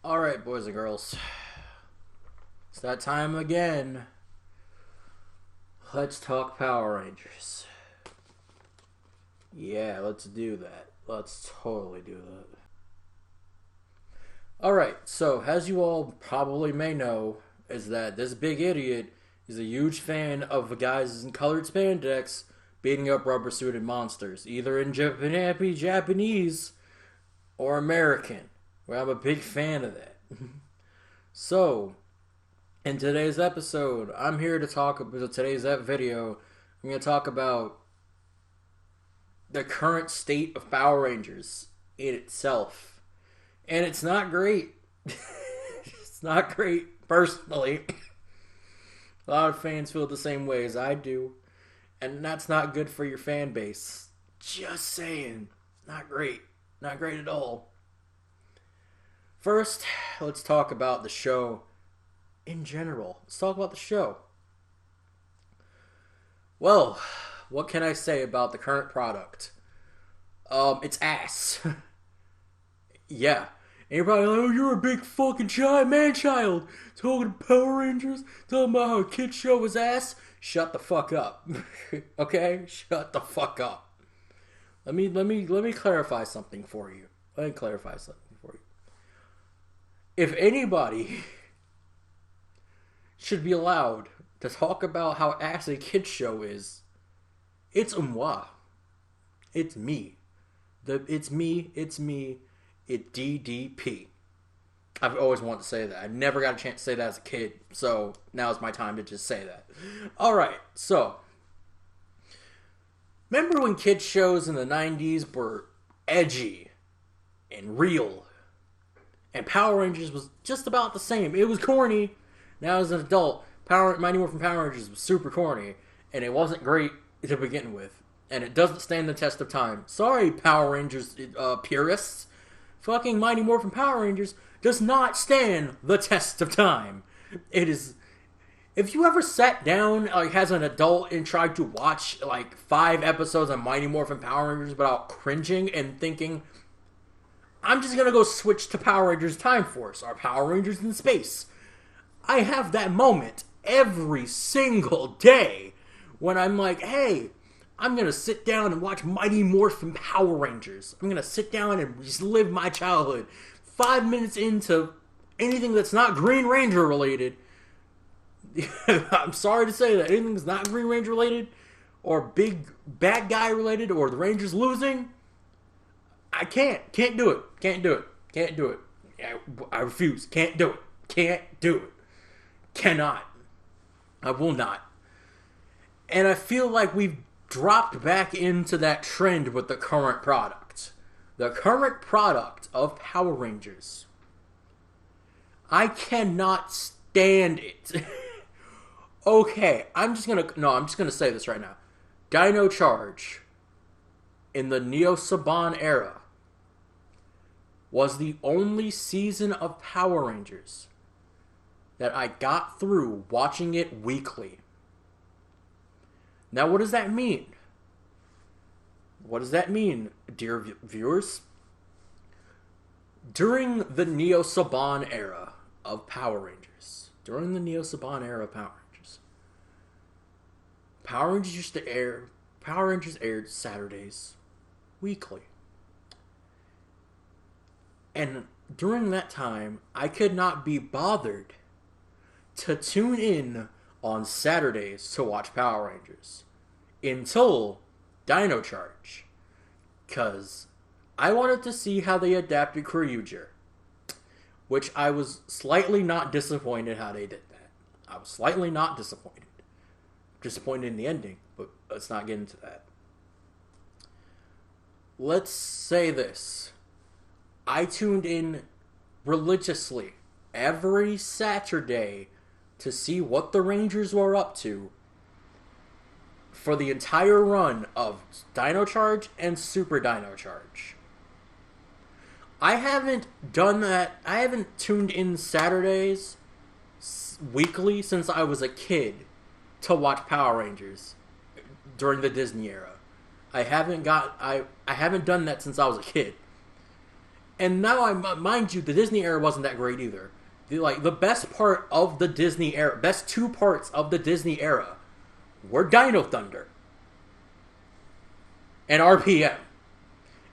Alright, boys and girls. It's that time again. Let's talk Power Rangers. Yeah, let's do that. Let's totally do that. Alright, so as you all probably may know, is that this big idiot is a huge fan of guys in colored spandex beating up rubber-suited monsters, either in Japanese or American. Well, I'm a big fan of that. So, in today's episode, I'm here to talk about today's video. I'm going to talk about the current state of Power Rangers in itself. And it's not great. It's not great, personally. A lot of fans feel the same way as I do. And that's not good for your fan base. Just saying. Not great. Not great at all. First, let's talk about the show in general. Let's talk about the show. Well, what can I say about the current product? It's ass. Yeah. And you're probably like, oh, you're a big fucking man-child. Talking to Power Rangers, talking about how a kid's show is ass. Shut the fuck up. Okay? Shut the fuck up. Let me clarify something for you. If anybody should be allowed to talk about how ass a kid's show is, it's moi. It's me. It's DDP. I've always wanted to say that. I never got a chance to say that as a kid, so now's my time to just say that. Alright, so remember when kids shows in the 90s were edgy and real? And Power Rangers was just about the same. It was corny. Now as an adult, Mighty Morphin Power Rangers was super corny, and it wasn't great to begin with. And it doesn't stand the test of time. Sorry, Power Rangers purists. Fucking Mighty Morphin Power Rangers does not stand the test of time. It is... If you ever sat down like as an adult and tried to watch like 5 episodes of Mighty Morphin Power Rangers without cringing and thinking, I'm just gonna go switch to Power Rangers Time Force or Power Rangers in Space. I have that moment every single day when I'm like, hey, I'm gonna sit down and watch Mighty Morphin Power Rangers. I'm gonna sit down and just live my childhood. 5 minutes into anything that's not Green Ranger related, I'm sorry to say that anything that's not Green Ranger related, or big bad guy related, or the Rangers losing, I can't do it. I refuse. Can't do it. Cannot. I will not. And I feel like we've dropped back into that trend with the current product. The current product of Power Rangers. I cannot stand it. Okay, I'm just gonna say this right now. Dino Charge in the Neo Saban era was the only season of Power Rangers that I got through watching it weekly. Now, what does that mean? What does that mean, dear viewers? During the Neo Saban era of Power Rangers, Power Rangers used to air. Power Rangers aired Saturdays weekly. And during that time, I could not be bothered to tune in on Saturdays to watch Power Rangers until Dino Charge, because I wanted to see how they adapted Kyuger, which I was slightly not disappointed how they did that. I was slightly not disappointed. Disappointed in the ending, but let's not get into that. Let's say this. I tuned in religiously every Saturday to see what the Rangers were up to for the entire run of Dino Charge and Super Dino Charge. I haven't done that. I haven't tuned in Saturdays weekly since I was a kid to watch Power Rangers during the Disney era. I haven't done that since I was a kid. And now, mind you, the Disney era wasn't that great either. The best part of the Disney era, best two parts of the Disney era, were Dino Thunder and RPM,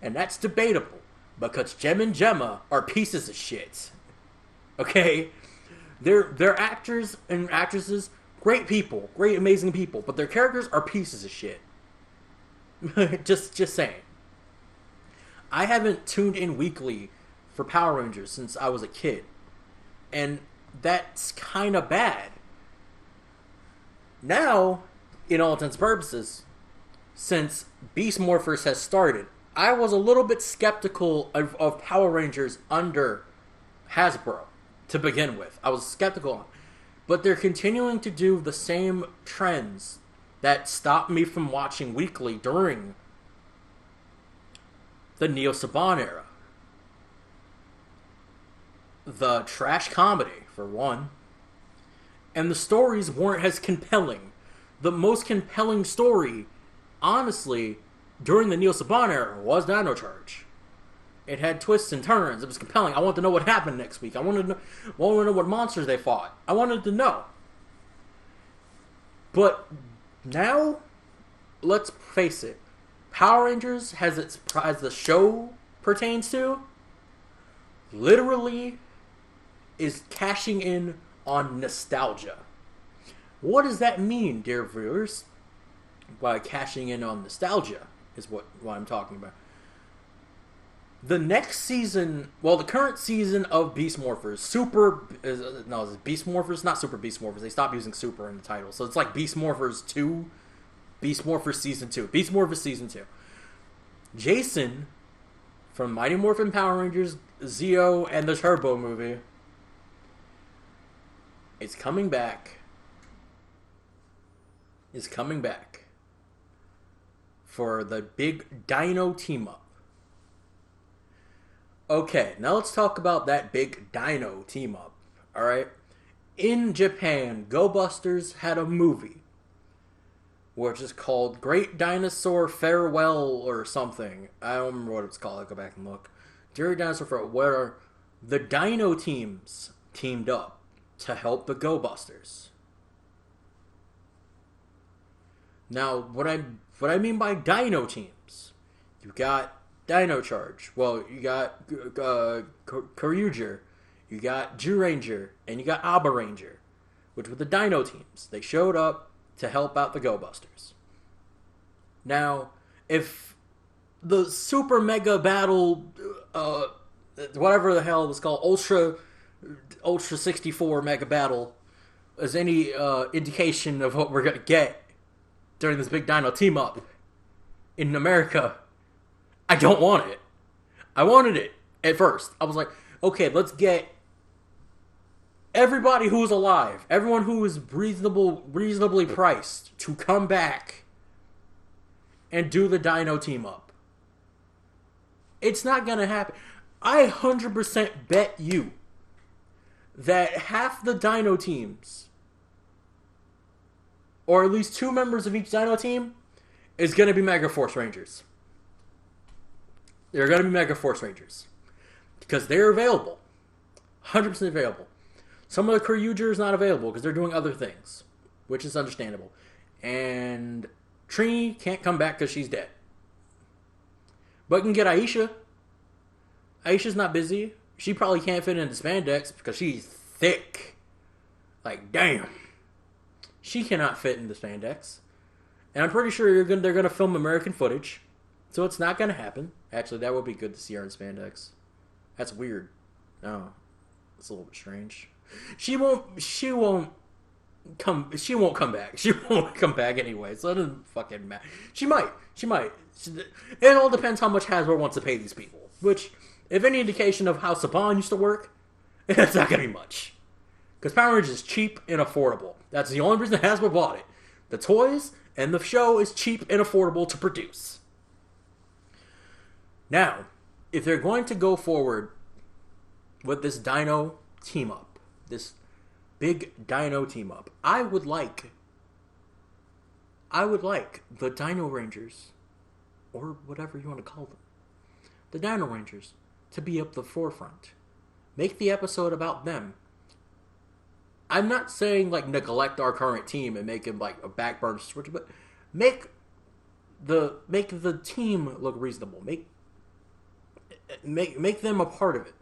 and that's debatable because Gem and Gemma are pieces of shit. Okay, they're actors and actresses, great people, great amazing people, but their characters are pieces of shit. just saying. I haven't tuned in weekly for Power Rangers since I was a kid. And that's kind of bad. Now, in all intents and purposes, since Beast Morphers has started, I was a little bit skeptical of Power Rangers under Hasbro to begin with. I was skeptical. But they're continuing to do the same trends that stopped me from watching weekly during the Neo Saban era. The trash comedy, for one. And the stories weren't as compelling. The most compelling story, honestly, during the Neo Saban era was Dino Charge. It had twists and turns. It was compelling. I wanted to know what happened next week. I wanted to know what monsters they fought. I wanted to know. But now, let's face it. Power Rangers, as the show pertains to, literally is cashing in on nostalgia. What does that mean, dear viewers? By cashing in on nostalgia is what I'm talking about. The next season, well, the current season of Beast Morphers, is it Beast Morphers? Not Super Beast Morphers. They stopped using Super in the title. So it's like Beast Morphers 2, Beast Morphers Season 2. Beast Morphers Season 2. Jason, from Mighty Morphin Power Rangers, Zeo, and the Turbo movie, is coming back. For the big Dino team-up. Okay, now let's talk about that big Dino team-up, alright? In Japan, Go Busters had a movie, which is called Great Dinosaur Farewell or something. I don't remember what it's called. I'll go back and look. Great Dinosaur Farewell, where the Dino teams teamed up to help the Go Busters. Now, what I mean by Dino teams, you got Dino Charge. Well, you got Kyuger, you got Jew Ranger, and you got Abba Ranger, which were the Dino teams. They showed up to help out the Go Busters. Now, if the Super Mega Battle, whatever the hell it was called, Ultra 64 Mega Battle, is any indication of what we're going to get during this big Dino team-up in America, I don't want it. I wanted it at first. I was like, okay, let's get everybody who's alive, everyone who is reasonably priced to come back and do the Dino team-up. It's not going to happen. I 100% bet you that half the Dino teams, or at least 2 members of each Dino team, is going to be Mega Force Rangers. They're going to be Mega Force Rangers. Because they're available. 100% available. Some of the Kyuger is not available because they're doing other things, which is understandable. And Trini can't come back because she's dead. But you can get Aisha. Aisha's not busy. She probably can't fit into spandex because she's thick. Like, damn. She cannot fit into spandex. And I'm pretty sure they're going to film American footage. So it's not going to happen. Actually, that would be good to see her in spandex. That's weird. No. It's a little bit strange. She won't come back. She won't come back anyway. So it doesn't fucking matter. She might. It all depends how much Hasbro wants to pay these people. Which, if any indication of how Saban used to work, it's not going to be much. Because Power Rangers is cheap and affordable. That's the only reason Hasbro bought it. The toys and the show is cheap and affordable to produce. Now, if they're going to go forward with this Dino team-up, this big Dino team-up, I would like the Dino Rangers, or whatever you want to call them, the Dino Rangers, to be up the forefront. Make the episode about them. I'm not saying like neglect our current team and make it like a backburner switch, but make the team look reasonable. Make them a part of it.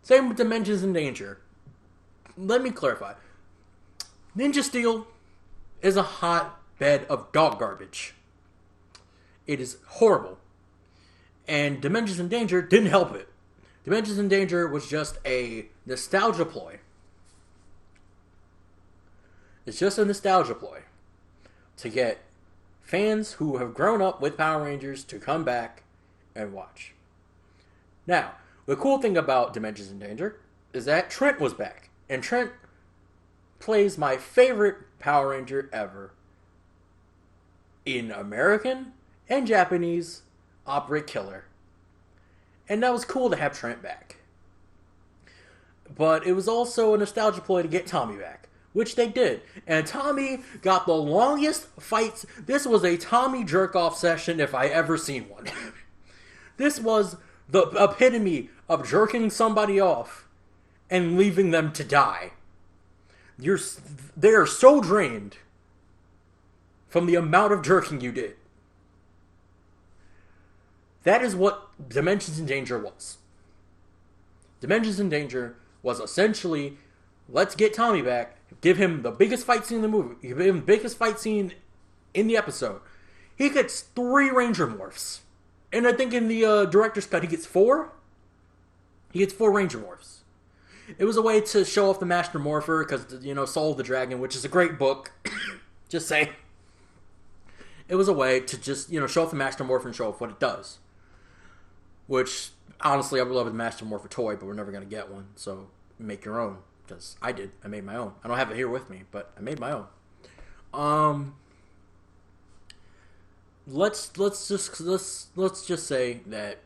Same with Dimensions in Danger. Let me clarify. Ninja Steel is a hotbed of dog garbage. It is horrible. And Dimensions in Danger didn't help it. Dimensions in Danger was just a nostalgia ploy. It's just a nostalgia ploy to get fans who have grown up with Power Rangers to come back and watch. Now, the cool thing about Dimensions in Danger is that Trent was back. And Trent plays my favorite Power Ranger ever. In American and Japanese, Operate Killer. And that was cool to have Trent back. But it was also a nostalgia ploy to get Tommy back. Which they did. And Tommy got the longest fights. This was a Tommy jerk-off session if I ever seen one. This was the epitome of jerking somebody off and leaving them to die. They are so drained from the amount of jerking you did. That is what Dimensions in Danger was. Dimensions in Danger was essentially, let's get Tommy back, give him the biggest fight scene in the movie, give him the biggest fight scene in the episode. He gets 3 Ranger morphs. And I think in the director's cut, he gets 4? He gets 4 Ranger morphs. It was a way to show off the Master Morpher, because, Soul of the Dragon, which is a great book. Just saying. It was a way to just, show off the Master Morpher and show off what it does. Which, honestly, I would love a Master Morpher toy, but we're never going to get one. So, make your own. Because I did. I made my own. I don't have it here with me, but I made my own. Let's just say that,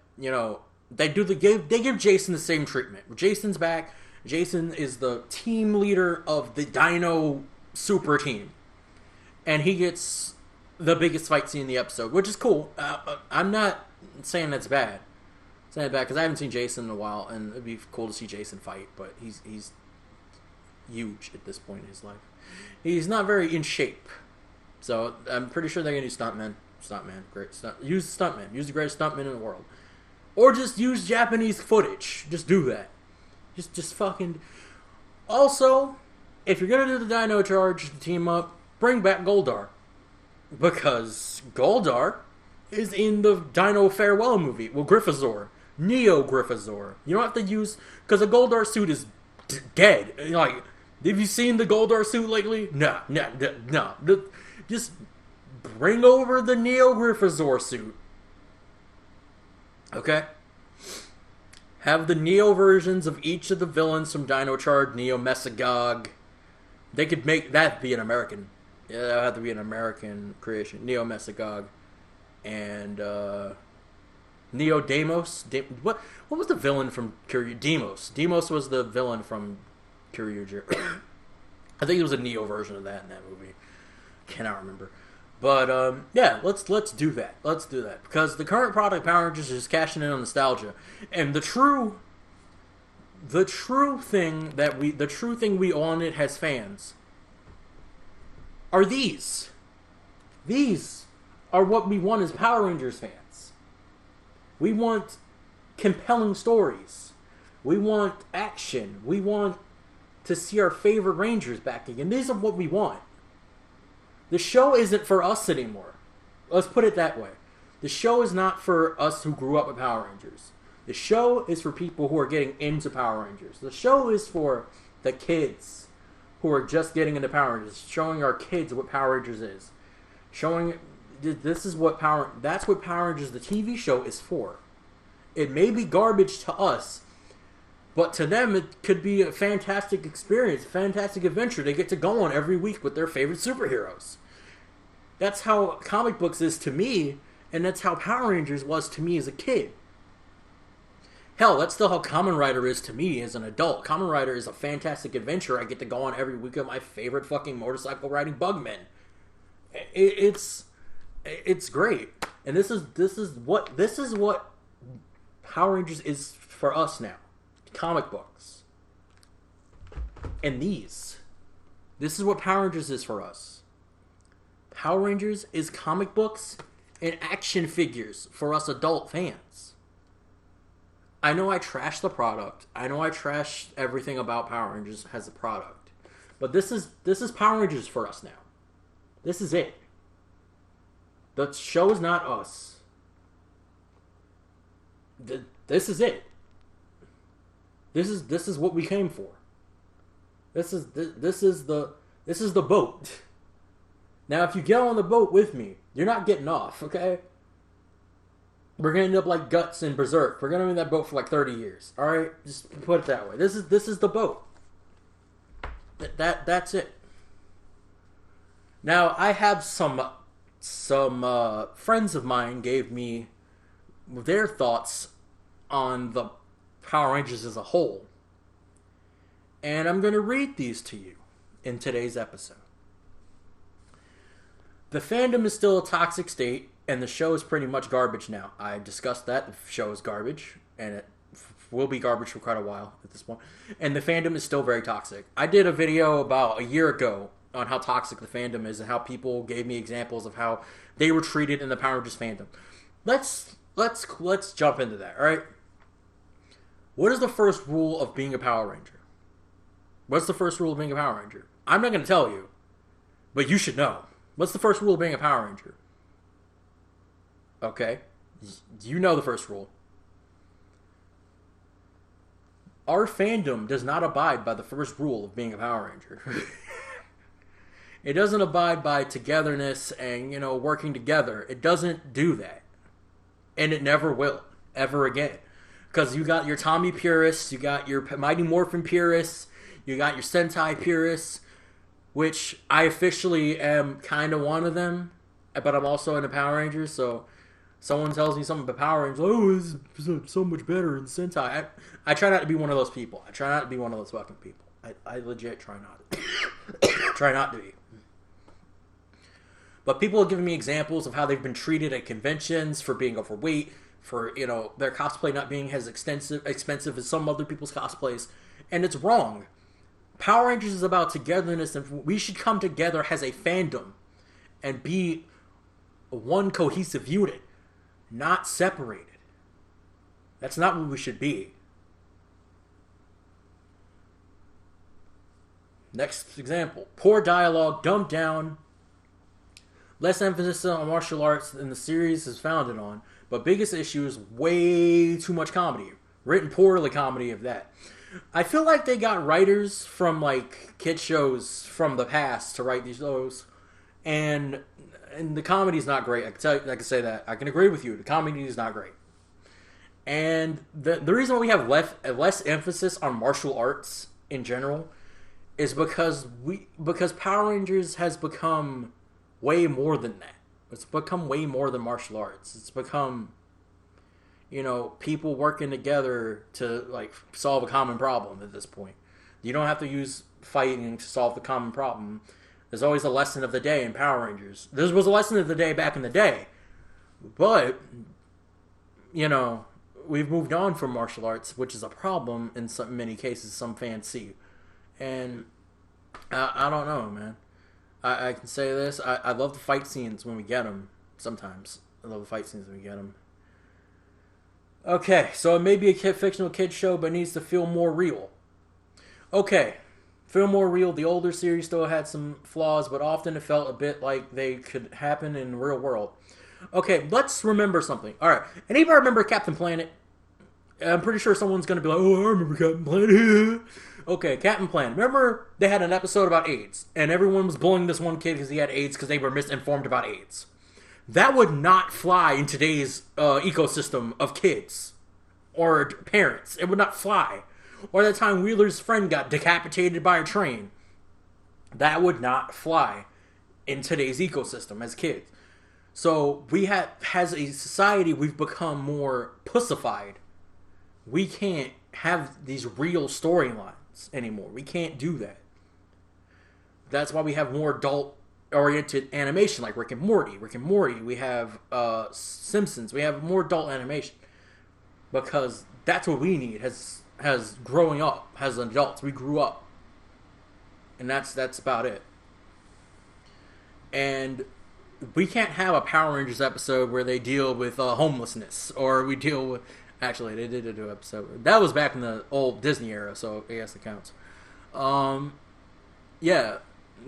they give Jason the same treatment. Jason's back. Jason is the team leader of the Dino Super Team. And he gets the biggest fight scene in the episode, which is cool. I'm not saying that's bad. I'm saying it's bad because I haven't seen Jason in a while, and it'd be cool to see Jason fight, but he's huge at this point in his life. He's not very in shape. So I'm pretty sure they're going to do stuntman. Great stunt. Use stuntman. Use the greatest stuntman in the world. Or just use Japanese footage. Just do that. Just fucking... Also, if you're going to do the Dino Charge to team up, bring back Goldar. Because Goldar is in the Dino Farewell movie. Well, Gryffazor. Neo Gryffazor. You don't have to use... Because a Goldar suit is dead. Like, have you seen the Goldar suit lately? No. Just bring over the Neo Gryffazor suit. Okay? Have the Neo versions of each of the villains from Dino Charge, Neo Mesagog. They could make that be an American. Yeah, that would have to be an American creation. Neo Mesagog. And, Neo Deimos. What was the villain from Kyoryu? Deimos. Deimos was the villain from Kyoryu. I think it was a Neo version of that in that movie. Cannot remember. But, yeah, let's do that. Let's do that. Because the current product, Power Rangers, is cashing in on nostalgia. And the true thing we on it as fans are these. These are what we want as Power Rangers fans. We want compelling stories. We want action. We want to see our favorite Rangers back again. These are what we want. The show isn't for us anymore. Let's put it that way. The show is not for us who grew up with Power Rangers. The show is for people who are getting into Power Rangers. The show is for the kids who are just getting into Power Rangers. Showing our kids what Power Rangers is. Showing that's what Power Rangers, the TV show, is for. It may be garbage to us, but to them it could be a fantastic experience, a fantastic adventure they get to go on every week with their favorite superheroes. That's how comic books is to me, and that's how Power Rangers was to me as a kid. Hell, that's still how Kamen Rider is to me as an adult. Kamen Rider is a fantastic adventure I get to go on every week with my favorite fucking motorcycle riding bugmen. It's great. And this is what Power Rangers is for us now. Comic books. And this is what Power Rangers is for us. Power Rangers is comic books and action figures for us adult fans. I know I trashed the product. I know I trashed everything about Power Rangers as a product. But this is Power Rangers for us now. This is it. The show is not us. This is it. This is what we came for. This is the boat. Now, if you get on the boat with me, you're not getting off, okay? We're gonna end up like Guts and Berserk. We're gonna be in that boat for like 30 years. All right, just put it that way. This is the boat. That's it. Now, I have some friends of mine gave me their thoughts on the Power Rangers as a whole, and I'm gonna read these to you in today's episode. The fandom is still a toxic state, and the show is pretty much garbage now. I discussed that. The show is garbage, and it will be garbage for quite a while at this point. And the fandom is still very toxic. I did a video about a year ago on how toxic the fandom is and how people gave me examples of how they were treated in the Power Rangers fandom. Let's jump into that, all right? What is the first rule of being a Power Ranger? What's the first rule of being a Power Ranger? I'm not going to tell you, but you should know. What's the first rule of being a Power Ranger? Okay. You know the first rule. Our fandom does not abide by the first rule of being a Power Ranger. It doesn't abide by togetherness and, working together. It doesn't do that. And it never will, ever again. Because you got your Tommy purists, you got your Mighty Morphin purists, you got your Sentai purists, which I officially am kind of one of them, but I'm also into Power Rangers, so someone tells me something about Power Rangers, oh, it's so much better than Sentai. I try not to be one of those people. I try not to be one of those fucking people. I legit try not to. Try not to be. But people have given me examples of how they've been treated at conventions for being overweight, for, their cosplay not being as expensive as some other people's cosplays, and it's wrong. Power Rangers is about togetherness, and we should come together as a fandom and be one cohesive unit, not separated. That's not what we should be. Next example. Poor dialogue, dumbed down, less emphasis on martial arts than the series is founded on, but biggest issue is way too much comedy. Written poorly comedy of that. I feel like they got writers from kid shows from the past to write these shows, and the comedy's not great. I can say that. I can agree with you. The comedy is not great, and the reason why we have less emphasis on martial arts in general is because Power Rangers has become way more than that. It's become way more than martial arts. It's become people working together to solve a common problem at this point. You don't have to use fighting to solve the common problem. There's always a lesson of the day in Power Rangers. This was a lesson of the day back in the day. But, we've moved on from martial arts, which is a problem in many cases some fans see. And I don't know, man. I can say this. I love the fight scenes when we get them. Sometimes. I love the fight scenes when we get them. Okay, so it may be a fictional kid show, but it needs to feel more real. Okay, feel more real. The older series still had some flaws, but often it felt a bit like they could happen in the real world. Okay, let's remember something. All right, anybody remember Captain Planet? I'm pretty sure someone's going to be like, oh, I remember Captain Planet. Okay, Captain Planet. Remember they had an episode about AIDS, and everyone was bullying this one kid because he had AIDS because they were misinformed about AIDS. That would not fly in today's ecosystem of kids or parents. It would not fly. Or the time Wheeler's friend got decapitated by a train. That would not fly in today's ecosystem as kids. So as a society, we've become more pussified. We can't have these real storylines anymore. We can't do that. That's why we have more adult-oriented animation, like Rick and Morty. We have Simpsons. We have more adult animation. because that's what we need. Has growing up as adults, we grew up, and that's about it. And we can't have a Power Rangers episode where they deal with homelessness, or we deal with. Actually, they did do an episode that was back in the old Disney era, so I guess it counts. Yeah,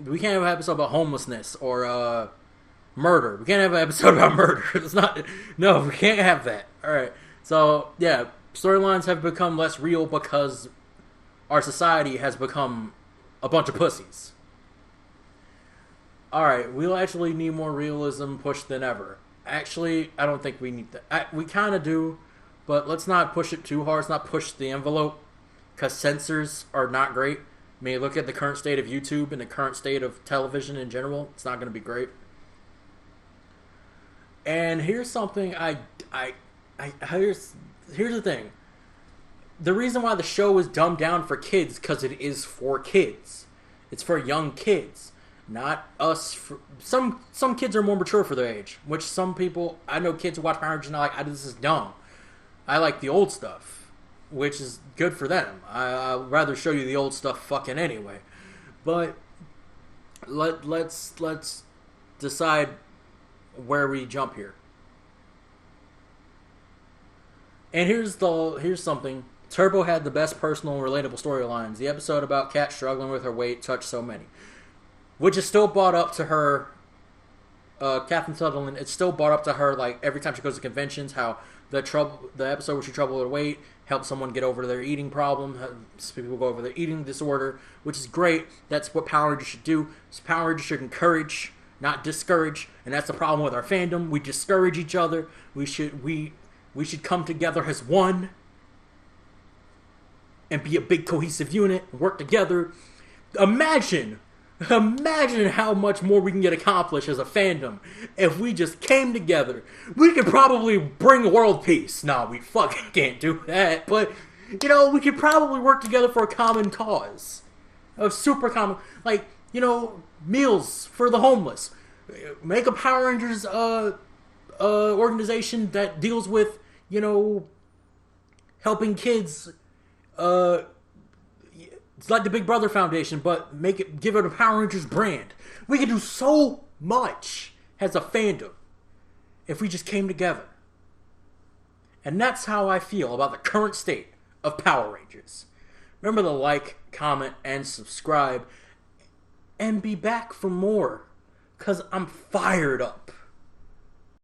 we can't have an episode about homelessness or murder. We can't have an episode about murder. It's not. No, we can't have that. All right. So yeah, storylines have become less real because our society has become a bunch of pussies. All right, we'll actually need more realism pushed than ever. Actually, I don't think we need that. We kind of do, but let's not push it too hard. Let's not push the envelope, because censors are not great. I mean, look at the current state of YouTube and the current state of television in general. It's not going to be great. And here's something here's the thing. The reason why the show is dumbed down for kids, because it is for kids. It's for young kids, not us. Some kids are more mature for their age, which some people, I know kids who watch Power Rangers and are like, this is dumb. I like the old stuff, which is good for them. I'd rather show you the old stuff fucking anyway. But let's decide where we jump here. And here's something. Turbo had the best personal and relatable storylines. The episode about Kat struggling with her weight touched so many. Which is still brought up to her, Catherine Sutherland, it's still brought up to her, like, every time she goes to conventions, how the episode where she troubled with her weight helped someone get over their eating problem, people go over their eating disorder, which is great. That's what Power Rangers should do. Power Rangers should encourage, not discourage, and that's the problem with our fandom. We discourage each other. We should come together as one and be a big cohesive unit, work together. Imagine how much more we can get accomplished as a fandom if we just came together. We could probably bring world peace. No, we fucking can't do that. But, we could probably work together for a common cause. A super common, like, meals for the homeless. Make a Power Rangers organization that deals with, helping kids. It's like the Big Brother Foundation, but give it a Power Rangers brand. We could do so much as a fandom if we just came together. And that's how I feel about the current state of Power Rangers. Remember to like, comment, and subscribe. And be back for more. Because I'm fired up.